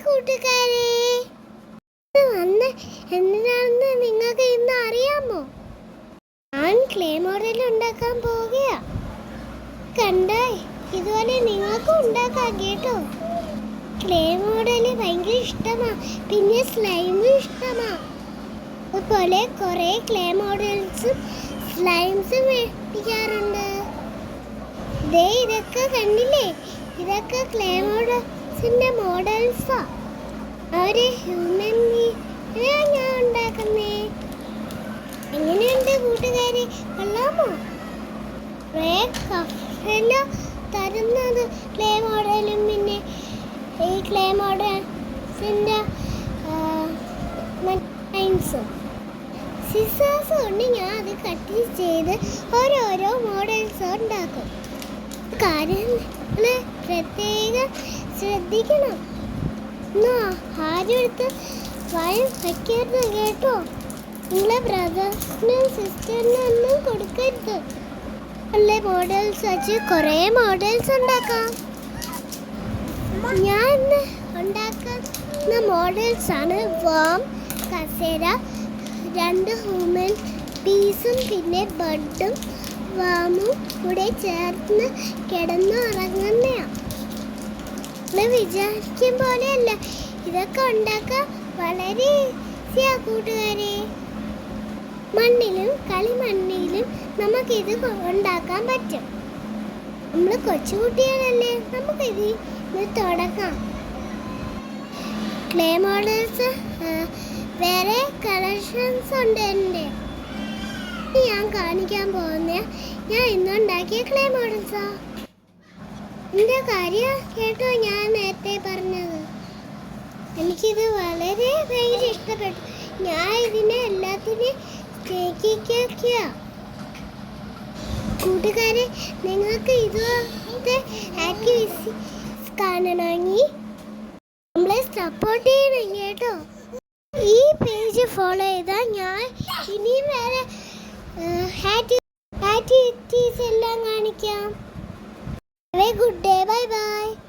കൂട്ടുകാരെ, വന്ന് എന്തിനാണെന്ന് നിങ്ങൾക്ക് ഇന്ന് അറിയാമോ? ഞാൻ ക്ലേ മോഡൽ ഉണ്ടാക്കാൻ പോവുകയാ. കണ്ടേ, ഇതുപോലെ നിങ്ങൾക്കും ഉണ്ടാക്കാം കേട്ടോ. ക്ലേ മോഡൽ ഭയങ്കര ഇഷ്ടമാ, പിന്നെ സ്ലൈമും ഇഷ്ടമാ. അതുപോലെ കുറേ ക്ലേ മോഡൽസും സ്ലൈംസും മേടിക്കാറുണ്ട്. ഇതൊക്കെ കണ്ടില്ലേ, ഇതൊക്കെ ക്ലേ മോഡൽസിന്റെ മോഡൽസാ. ഒരു ഹ്യൂമൻ ഞാൻ ഉണ്ടാക്കുന്നേ. എങ്ങനെയുണ്ട് കൂട്ടുകാരെ, കൊള്ളാമോ? തരുന്നത് ക്ലേ മോഡലും പിന്നെ ഈ ക്ലേ മോഡൽസിന്റെ സിസേഴ്സ് കൊണ്ട് ഞാൻ അത് കട്ട് ചെയ്ത് ഓരോരോ മോഡൽസ് ഉണ്ടാക്കും. കാര്യങ്ങൾ പ്രത്യേകം ശ്രദ്ധിക്കണം. ആരും എടുത്ത് ഭയം വയ്ക്കരുത് കേട്ടോ. നിങ്ങളെ ബ്രദേഴ്സിനും സിസ്റ്ററിനും ഒന്നും കൊടുക്കരുത്. നല്ല മോഡൽസ് വെച്ച് കുറേ മോഡൽസ് ഉണ്ടാക്കാം. ഞാൻ ഇന്ന് ഉണ്ടാക്കുന്ന മോഡൽസാണ് വാം, കസേര, 2 ഹ്യൂമൻ പീസും പിന്നെ ബഡും വാമും കൂടെ ചേർന്ന് കിടന്നുറങ്ങുന്നതാണ്. വിചാരിക്കും പോലെയല്ല, ഇതൊക്കെ ഉണ്ടാക്കാൻ വളരെ ഈസിയാ കൂട്ടുകാരെ. മണ്ണിലും കളിമണ്ണിലും നമുക്കിത് ഉണ്ടാക്കാൻ പറ്റും. നമ്മൾ കൊച്ചുകുട്ടികളല്ലേ, നമുക്കിത് തുടങ്ങാം. ക്ലേ മോഡൽസ് വേറെ കളക്ഷൻസ് ഉണ്ട് എൻ്റെ. ഞാൻ കാണിക്കാൻ പോകുന്ന ഞാൻ ഇന്നുണ്ടാക്കിയ ക്ലേ മോഡൽസാ. എൻ്റെ കാര്യം കേട്ടോ, ഞാൻ നേരത്തെ പറഞ്ഞത്. എനിക്കിത് വളരെ ഭയങ്കര ഇഷ്ടപ്പെട്ടു. ഞാൻ ഇതിനെ എല്ലാത്തിനും സ്നേഹിക്കുക. കൂട്ടുകാരെ, നിങ്ങൾക്ക് ഇതുപോലത്തെ ആക്ടിവിറ്റീസ് കാണണമെങ്കിൽ നമ്മളെ സപ്പോർട്ട് ചെയ്യണം കേട്ടോ. ഈ പേജ് ഫോളോ ചെയ്താൽ ഞാൻ ഇനിയും വേറെ ആക്ടിവിറ്റീസ് എല്ലാം കാണിക്കാം. Have a good day. Bye bye.